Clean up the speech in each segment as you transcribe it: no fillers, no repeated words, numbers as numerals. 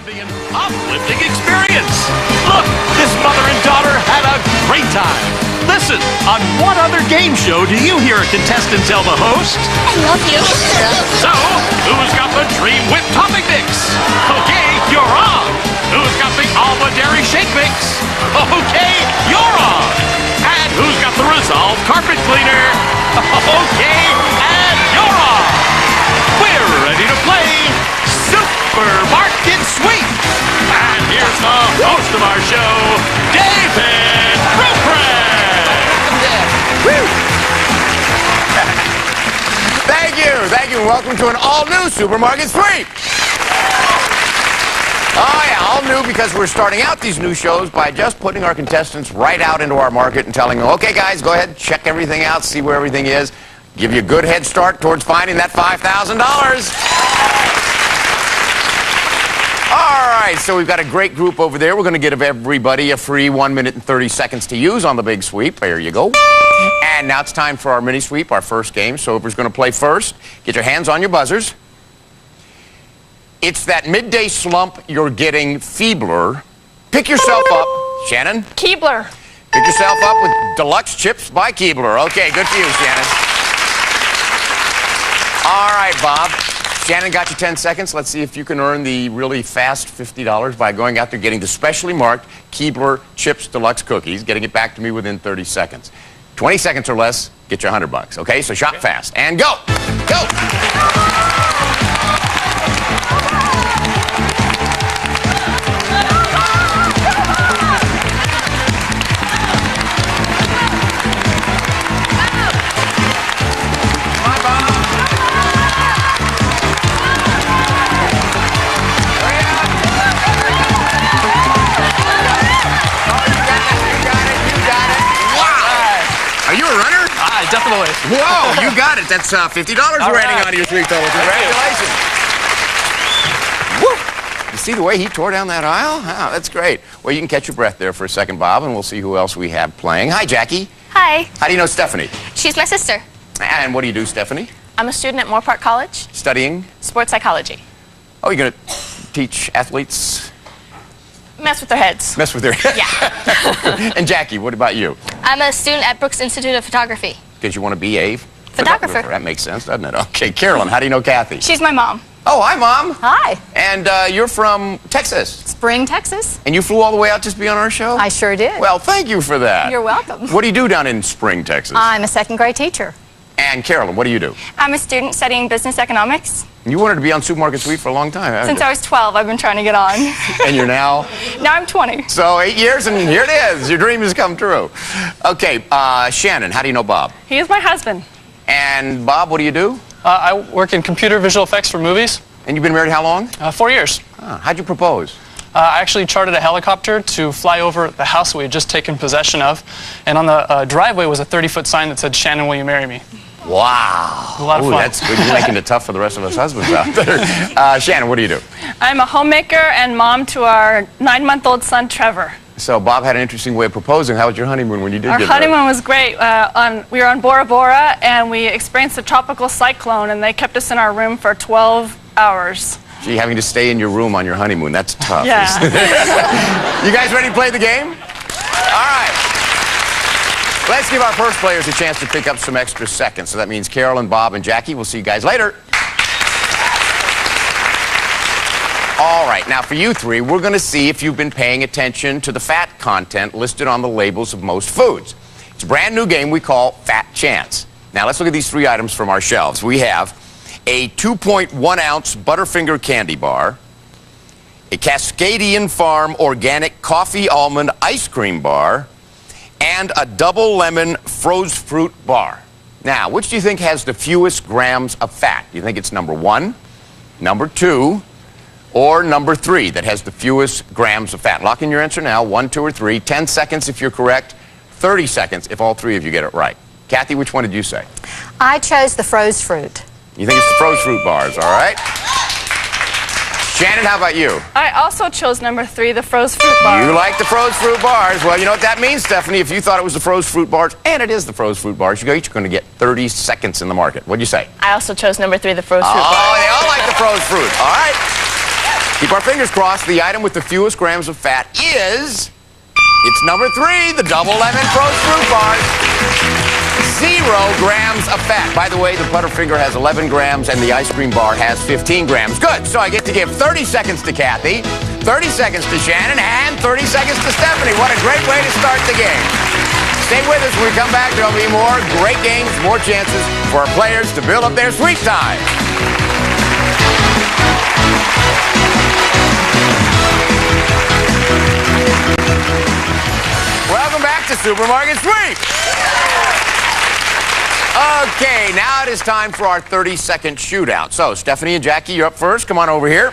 be an uplifting experience. Look, this mother and daughter had a great time. Listen, on what other game show do you hear a contestant tell the host, I love you? So, who's got the Dream Whip Topping Mix? Okay, you're on. Who's got the Alba Dairy Shake Mix? Okay, you're on. And who's got the Resolve Carpet Cleaner? Okay, and you're on. We're ready to play Supermarket Sweep. And here's the host of our show, David Ruprecht. Thank you, and welcome to an all-new Supermarket Sweep. Oh yeah, all new because we're starting out these new shows by just putting our contestants right out into our market and telling them, okay guys, go ahead, check everything out, see where everything is, give you a good head start towards finding that $5,000. All right, so we've got a great group over there. We're going to give everybody a free 1 minute and 30 seconds to use on the big sweep. There you go. And now it's time for our mini sweep, our first game. So whoever's going to play first, get your hands on your buzzers. It's that midday slump you're getting feebler. Pick yourself up. Shannon? Keebler. Pick yourself up with Deluxe Chips by Keebler. Okay, good for you, Shannon. All right, Bob. Shannon got you 10 seconds. Let's see if you can earn the really fast $50 by going out there getting the specially marked Keebler Chips Deluxe cookies, getting it back to me within 30 seconds. 20 seconds or less, get your $100. Okay, so shop fast and go. Go. Definitely. Whoa, you got it. That's $50 we're adding on to your sweep total. Congratulations. Woo. You see the way he tore down that aisle? Wow, that's great. Well, you can catch your breath there for a second, Bob, and we'll see who else we have playing. Hi, Jackie. Hi. How do you know Stephanie? She's my sister. And what do you do, Stephanie? I'm a student at Moore Park College. Studying? Sports psychology. Oh, you're going to teach athletes? Mess with their heads. Mess with their heads? Yeah. And Jackie, what about you? I'm a student at Brooks Institute of Photography. Because you want to be a photographer. That makes sense, doesn't it? Okay, Carolyn, how do you know Cathy? She's my mom. Oh, hi, Mom. Hi. And you're from Texas. Spring, Texas. And you flew all the way out just to be on our show? I sure did. Well, thank you for that. You're welcome. What do you do down in Spring, Texas? I'm a second grade teacher. And Carolyn, what do you do? I'm a student studying business economics. You wanted to be on Supermarket Sweep for a long time, haven't Since you? I was 12, I've been trying to get on. And you're now? Now I'm 20. So 8 years, and here it is. Your dream has come true. Okay, Shannon, how do you know Bob? He is my husband. And Bob, what do you do? I work in computer visual effects for movies. And you've been married how long? 4 years. How'd you propose? I actually chartered a helicopter to fly over the house we had just taken possession of. And on the driveway was a 30-foot sign that said, "Shannon, will you marry me?" Wow. A lot of fun. That's good. You're making it tough for the rest of us husbands out there. Shannon, what do you do? I'm a homemaker and mom to our 9-month-old son, Trevor. So Bob had an interesting way of proposing. How was your honeymoon when you did Our get honeymoon was great. We were on Bora Bora, and we experienced a tropical cyclone, and they kept us in our room for 12 hours. Gee, having to stay in your room on your honeymoon, that's tough. Yeah. You guys ready to play the game? All right. Let's give our first players a chance to pick up some extra seconds. So that means Carolyn, Bob, and Jackie. We'll see you guys later. All right, now for you three, we're going to see if you've been paying attention to the fat content listed on the labels of most foods. It's a brand new game we call Fat Chance. Now let's look at these three items from our shelves. We have a 2.1-ounce Butterfinger candy bar, a Cascadian Farm organic coffee almond ice cream bar, and a double lemon froze fruit bar. Now, which do you think has the fewest grams of fat? Do you think it's number 1, number 2, or number 3 that has the fewest grams of fat? Lock in your answer now, 1, 2, or 3. 10 seconds if you're correct, 30 seconds if all three of you get it right. Cathy, which one did you say? I chose the froze fruit. You think it's the froze fruit bars, all right? Shannon, how about you? I also chose number 3, the froze fruit bar. You like the froze fruit bars. Well, you know what that means, Stephanie? If you thought it was the froze fruit bars, and it is the froze fruit bars, you're each going to get 30 seconds in the market. What'd you say? I also chose number 3, the froze fruit bar. Oh, they all like the froze fruit. All right. Keep our fingers crossed. The item with the fewest grams of fat is... It's number 3, the double lemon frozen fruit bars. 0 grams of fat. By the way, the Butterfinger has 11 grams and the ice cream bar has 15 grams. Good. So I get to give 30 seconds to Cathy, 30 seconds to Shannon, and 30 seconds to Stephanie. What a great way to start the game. Stay with us when we come back. There'll be more great games, more chances for our players to build up their sweet time. Welcome back to Supermarket Sweep. Okay, now it is time for our 30-second shootout. So, Stephanie and Jackie, you're up first. Come on over here.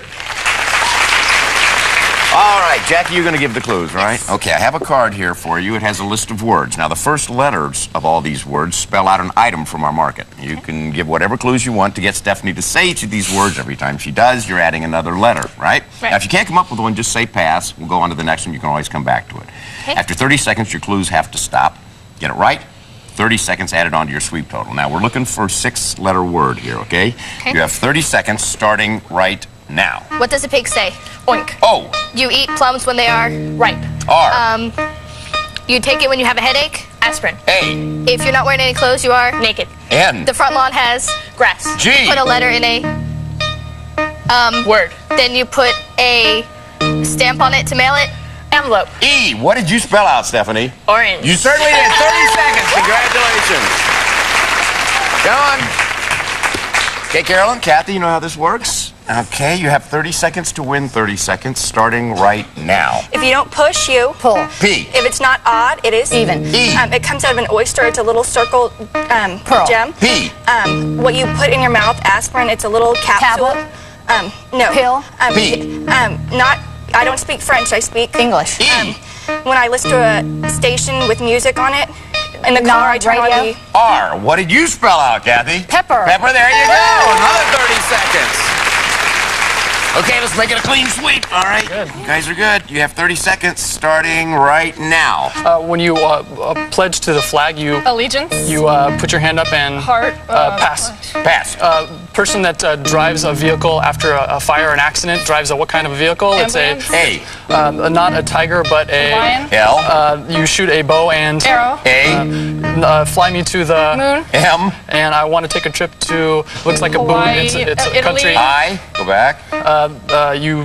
All right, Jackie, you're going to give the clues, right? Yes. Okay, I have a card here for you. It has a list of words. Now, the first letters of all these words spell out an item from our market. You can give whatever clues you want to get Stephanie to say each of these words. Every time she does, you're adding another letter, right? Now, if you can't come up with one, just say pass. We'll go on to the next one. You can always come back to it. Okay. After 30 seconds, your clues have to stop. Get it right, 30 seconds added on to your sweep total. Now, we're looking for a 6-letter word here, okay? You have 30 seconds starting right now. What does a pig say? Oink. O. You eat plums when they are ripe. R. You take it when you have a headache? Aspirin. A. If you're not wearing any clothes, you are naked. N. The front lawn has grass. G. Put a letter in a word. Then you put a stamp on it to mail it. Envelope. E. What did you spell out, Stephanie? Orange. You certainly did. 30 seconds. Congratulations. Come on. Okay, Carolyn, Cathy, you know how this works? Okay, you have 30 seconds to win 30 seconds, starting right now. If you don't push, you Pull. P. If it's not odd, it is Even. E. It comes out of an oyster. It's a little circle Pearl. gem. P. What you put in your mouth, aspirin. It's a little capsule. Tablet. No. Pill. P. Not. I don't speak French. I speak English. E. When I listen to a station with music on it, in the car, I turn on radio. the... R. What did you spell out, Cathy? Pepper. Pepper, there you go. Another 30 seconds. Okay, let's make it a clean sweep. All right. Good. You guys are good. You have 30 seconds starting right now. When you pledge to the flag, you Allegiance. put your hand up and Heart. pass. Pass. Person that drives a vehicle after a fire or an accident drives a what kind of a vehicle? Ambulance. A. Not a tiger, but a Lion. L. You shoot a bow and Arrow. A. fly me to the Moon. M. And I want to take a trip to looks like a boon. Hawaii, It's a Italy. country. I. Go back. You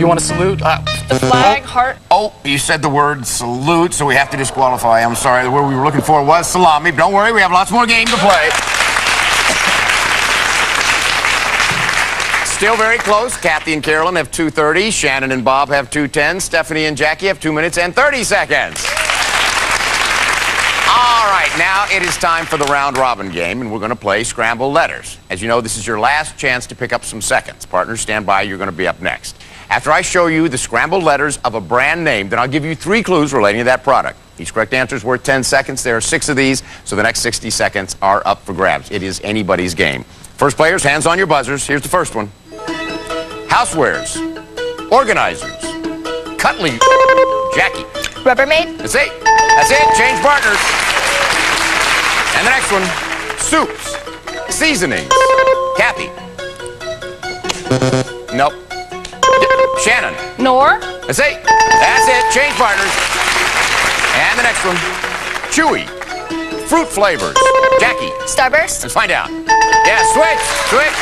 want to salute? The flag. Heart. Oh, you said the word salute, so we have to disqualify. I'm sorry. The word we were looking for was salami. But don't worry, we have lots more game to play. Still very close. Cathy and Carolyn have 2:30. Shannon and Bob have 2:10. Stephanie and Jackie have 2 minutes and 30 seconds. All right, now it is time for the round robin game, and we're going to play scrambled letters. As you know, this is your last chance to pick up some seconds. Partners, stand by. You're going to be up next. After I show you the scrambled letters of a brand name, then I'll give you 3 clues relating to that product. Each correct answer is worth 10 seconds. There are 6 of these, so the next 60 seconds are up for grabs. It is anybody's game. First players, hands on your buzzers. Here's the first one. Housewares, organizers, cutlery, Jackie. Rubbermaid. That's it. That's it. Change partners. And the next one, soups, seasonings, Cathy. Nope. Shannon. Nor. That's it. That's it. Change partners. And the next one, chewy, fruit flavors, Jackie. Starburst. Let's find out. Yeah, switch.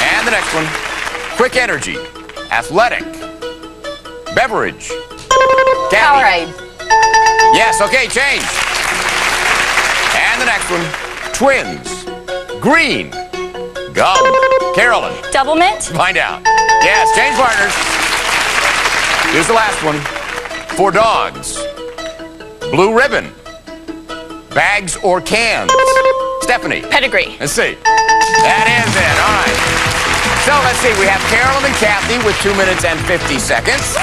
And the next one, quick energy, athletic, beverage, Cathy. Powerade. Yes, okay, change. And the next one, twins, green, gum, Carolyn. Double mint. Find out. Yes, change partners. Here's the last one, for dogs, blue ribbon, bags or cans, Stephanie. Pedigree. Let's see. That is it. All right. So let's see. We have Carolyn and Cathy with 2 minutes and 50 seconds.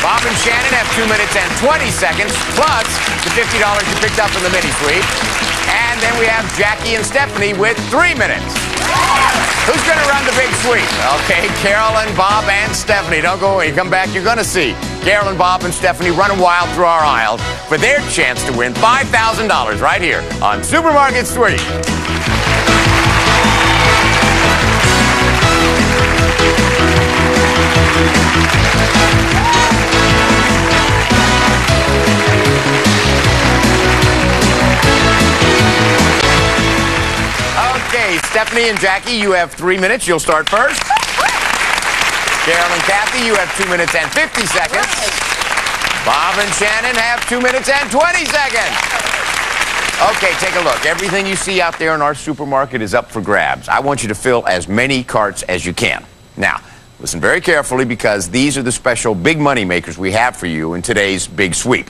Bob and Shannon have 2 minutes and 20 seconds, plus the $50 you picked up in the mini sweep. And then we have Jackie and Stephanie with 3 minutes. Who's going to run the big sweep? Okay, Carolyn, Bob, and Stephanie. Don't go away. Come back. You're going to see Carolyn, Bob, and Stephanie running wild through our aisles for their chance to win $5,000 right here on Supermarket Sweep. Stephanie and Jackie, you have 3 minutes. You'll start first. Carol and Cathy, you have 2 minutes and 50 seconds. Bob and Shannon have 2 minutes and 20 seconds. Okay, take a look. Everything you see out there in our supermarket is up for grabs. I want you to fill as many carts as you can. Now, listen very carefully because these are the special big money makers we have for you in today's big sweep.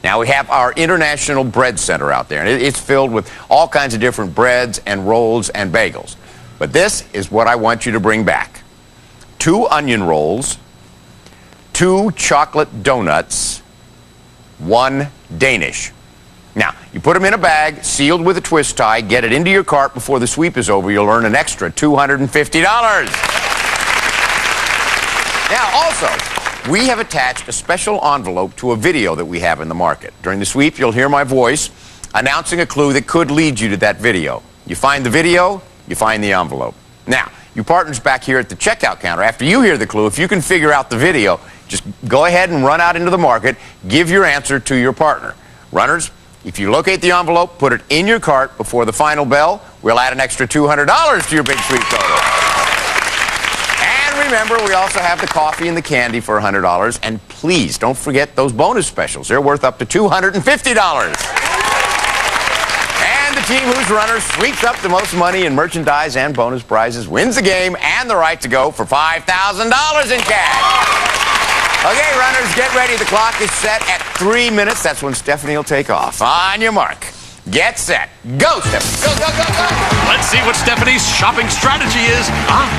Now, we have our International Bread Center out there, and it's filled with all kinds of different breads and rolls and bagels. But this is what I want you to bring back. 2 onion rolls, 2 chocolate donuts, 1 Danish. Now, you put them in a bag, sealed with a twist tie, get it into your cart before the sweep is over. You'll earn an extra $250. Now, also, we have attached a special envelope to a video that we have in the market. During the sweep, you'll hear my voice announcing a clue that could lead you to that video. You find the video, you find the envelope. Now, you partners back here at the checkout counter, after you hear the clue, if you can figure out the video, just go ahead and run out into the market, give your answer to your partner. Runners, if you locate the envelope, put it in your cart before the final bell, we'll add an extra $200 to your big sweep total. And remember, we also have the coffee and the candy for $100. And please, don't forget those bonus specials. They're worth up to $250. And the team whose runner sweeps up the most money in merchandise and bonus prizes wins the game and the right to go for $5,000 in cash. Okay, runners, get ready. The clock is set at 3 minutes. That's when Stephanie will take off. On your mark. Get set. Go, Stephanie. Go, go, go, go. Let's see what Stephanie's shopping strategy is.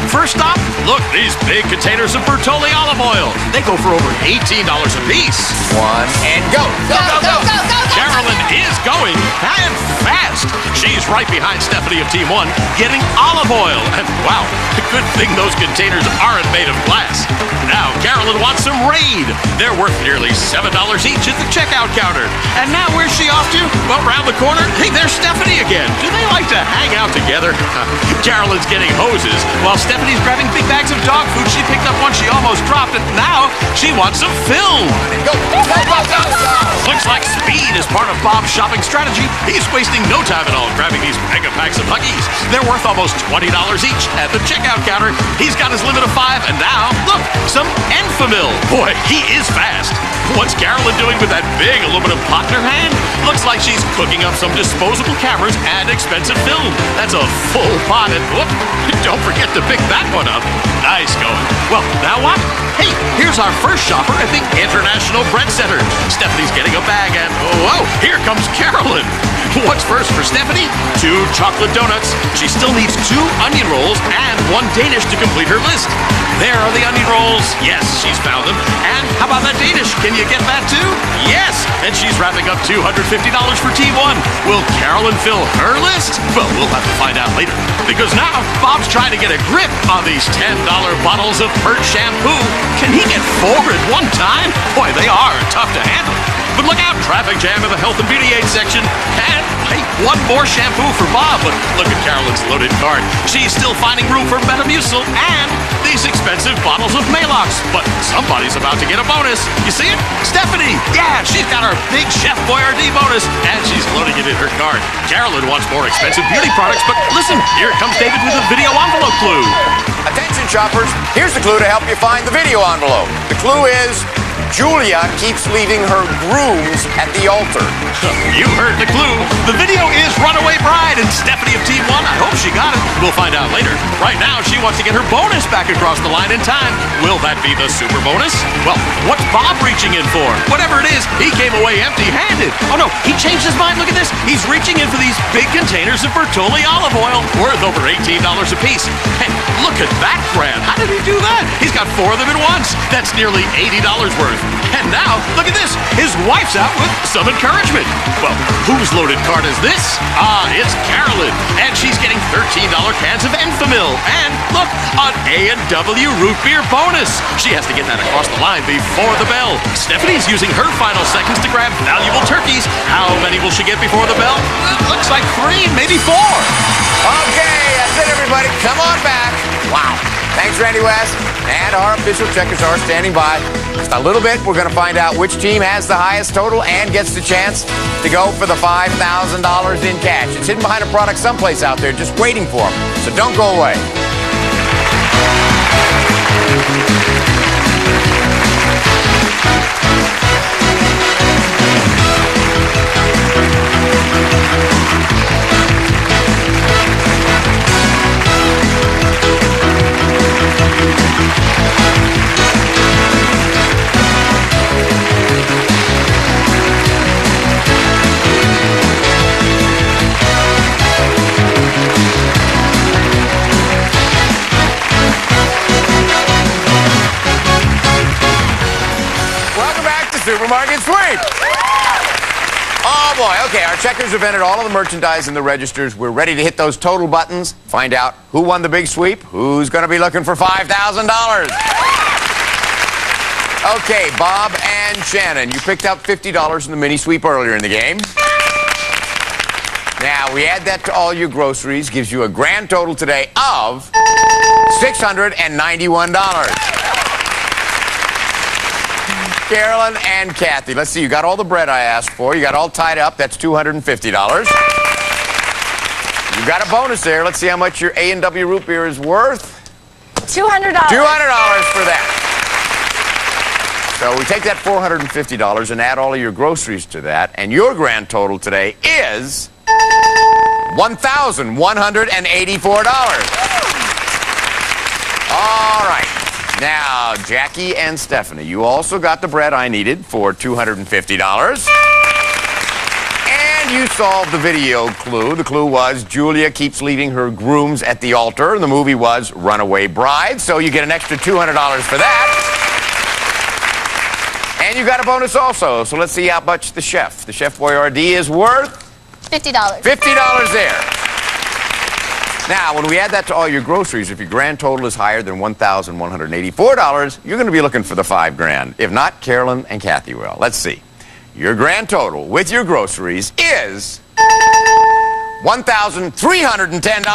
First up, look, these big containers of Bertolli olive oil. They go for over $18 a piece. 1 and go. Go, go, go. Carolyn is going, and fast. She's right behind Stephanie of Team 1, getting olive oil. And wow, good thing those containers aren't made of glass. Now, Carolyn wants some Raid. They're worth nearly $7 each at the checkout counter. And now where's she off to? Well, round the corner. Hey, there's Stephanie again. Do they like to hang out together? Carolyn's getting hoses, while Stephanie's grabbing big bags of dog food she picked up once she almost dropped it. Now she wants some film. Go, go, go, go, go. Looks like speed is part of Bob's shopping strategy. He's wasting no time at all grabbing these mega packs of Huggies. They're worth almost $20 each at the checkout counter. He's got his limit of 5, and now, look, some Enfamil. Boy, he is fast. What's Carolyn doing with that big aluminum pot in her hand? Looks like she's cooking up some disposable cameras and expensive film. That's a full pot, and whoop, don't forget to pick that one up. Nice going. Well, now what? Hey, here's our first shopper at the International Bread Center. Stephanie's getting a bag, and whoa, here comes Carolyn. What's first for Stephanie? 2 chocolate donuts. She still needs 2 onion rolls and 1 Danish to complete her list. There are the onion rolls. Yes, she's found them. And how about that Danish? Can you get that too? Yes! And she's wrapping up $250 for Team 1. Will Carolyn fill her list? Well, we'll have to find out later. Because now, Bob's trying to get a grip on these $10 bottles of Pert shampoo. Can he get 4 at one time? Boy, they are tough to handle. But look out, traffic jam in the health and beauty aid section. And, hey, 1 more shampoo for Bob. But look at Carolyn's loaded cart. She's still finding room for Metamucil and these expensive bottles of Maalox. But somebody's about to get a bonus. You see it? Stephanie. Yeah, she's got her big Chef Boyardee bonus. And she's loading it in her cart. Carolyn wants more expensive beauty products. But listen, here comes David with a video envelope clue. Attention, shoppers. Here's the clue to help you find the video envelope. The clue is Julia keeps leaving her grooms at the altar. You heard the clue. The video is Runaway Bride, and Stephanie of Team 1, I hope she got it. We'll find out later. Right now, she wants to get her bonus back across the line in time. Will that be the super bonus? Well, what's Bob reaching in for? Whatever it is, he came away empty-handed. Oh no, he changed his mind. Look at this. He's reaching in for these big containers of Bertolli olive oil, worth over $18 a piece. And look at that grab. How did he do that? He's got 4 of them at once. That's nearly $80 worth. And now, look at this. His wife's out with some encouragement. Well, whose loaded cart is this? It's Carolyn. And she's getting $13 cans of Enfamil. And look, an A&W root beer bonus. She has to get that across the line before the bell. Stephanie's using her final seconds to grab valuable turkeys. How many will she get before the bell? Looks like 3, maybe 4. Okay, that's it, everybody. Come on back. Wow. Thanks, Randy West. And our official checkers are standing by. Just a little bit, we're going to find out which team has the highest total and gets the chance to go for the $5,000 in cash. It's hidden behind a product someplace out there just waiting for them. So don't go away. Supermarket Sweep. Oh boy, okay, our checkers have entered all of the merchandise in the registers. We're ready to hit those total buttons, find out who won the big sweep, who's going to be looking for $5,000. Okay, Bob and Shannon, you picked up $50 in the mini sweep earlier in the game. Now, we add that to all your groceries, gives you a grand total today of $691. Carolyn and Cathy, let's see, you got all the bread I asked for. You got all tied up. That's $250. You got a bonus there. Let's see how much your A&W root beer is worth. $200. $200 for that. So we take that $450 and add all of your groceries to that, and your grand total today is $1,184. All right. Now, Jackie and Stephanie, you also got the bread I needed for $250. And you solved the video clue. The clue was Julia keeps leaving her grooms at the altar, and the movie was Runaway Bride, so you get an extra $200 for that. And you got a bonus also, so let's see how much the Chef Boyardee is worth. $50. $50 there. Now, when we add that to all your groceries, if your grand total is higher than $1,184, you're going to be looking for the $5,000. If not, Carolyn and Cathy will. Let's see. Your grand total with your groceries is $1,310. Stephanie and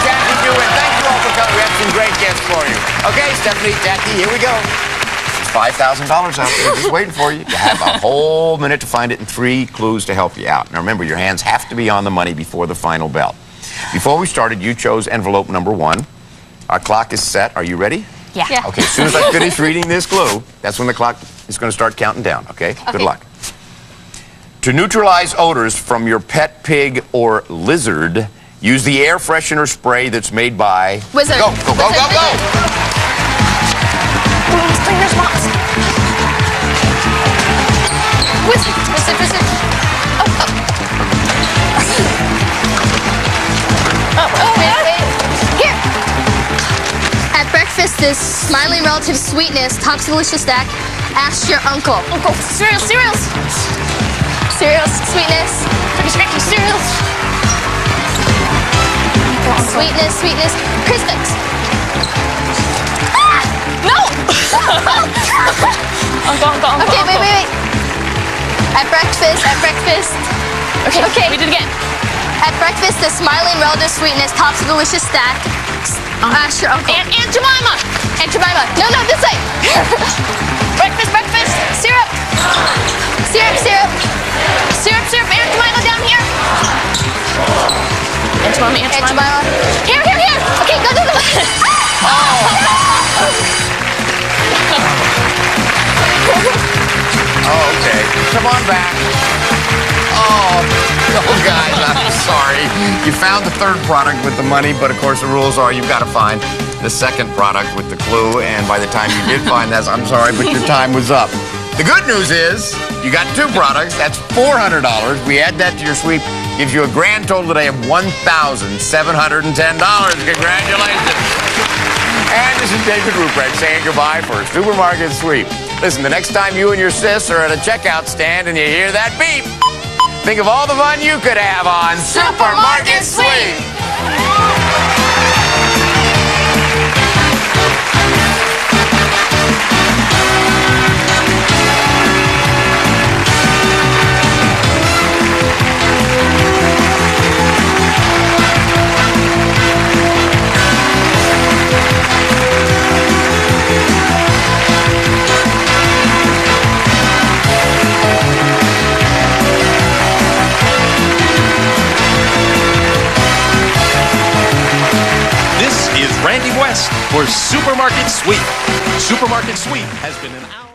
Jackie do win. Thank you all for coming. We have some great gifts for you. Okay, Stephanie, Jackie, here we go. It's $5,000 out there just waiting for you. You have a whole minute to find it and 3 clues to help you out. Now, remember, your hands have to be on the money before the final bell. Before we started, you chose envelope number 1. Our clock is set. Are you ready? Yeah. Okay, as soon as I finish reading this clue, that's when the clock is going to start counting down, okay? Good luck. To neutralize odors from your pet pig or lizard, use the air freshener spray that's made by... Wizard. Go, go, go, go, go! Brooms, cleaners, mops. Wizard. Wait. Here. At breakfast, this smiling relative sweetness tops a delicious stack. Ask your uncle. Uncle, cereals. Cereals, sweetness. Cookie, cereals. Sweetness. Crispix. No! Uncle. Okay, wait. At breakfast. Okay, we did it again. At breakfast, the smiling relative sweetness tops a delicious stack. Ask your uncle. Aunt Jemima. No, this way. Breakfast. Syrup. Syrup. Aunt Jemima down here. Aunt Jemima. Here. Okay, go. Oh, okay. Come on back. Oh, guys, I'm sorry. You found the third product with the money, but of course the rules are you've got to find the second product with the clue, and by the time you did find that, I'm sorry, but your time was up. The good news is you got 2 products. That's $400. We add that to your sweep. Gives you a grand total today of $1,710. Congratulations. And this is David Ruprecht saying goodbye for Supermarket Sweep. Listen, the next time you and your sis are at a checkout stand and you hear that beep, think of all the fun you could have on Supermarket Sweep. 90 West for Supermarket Sweep. Supermarket Sweep has been an hour.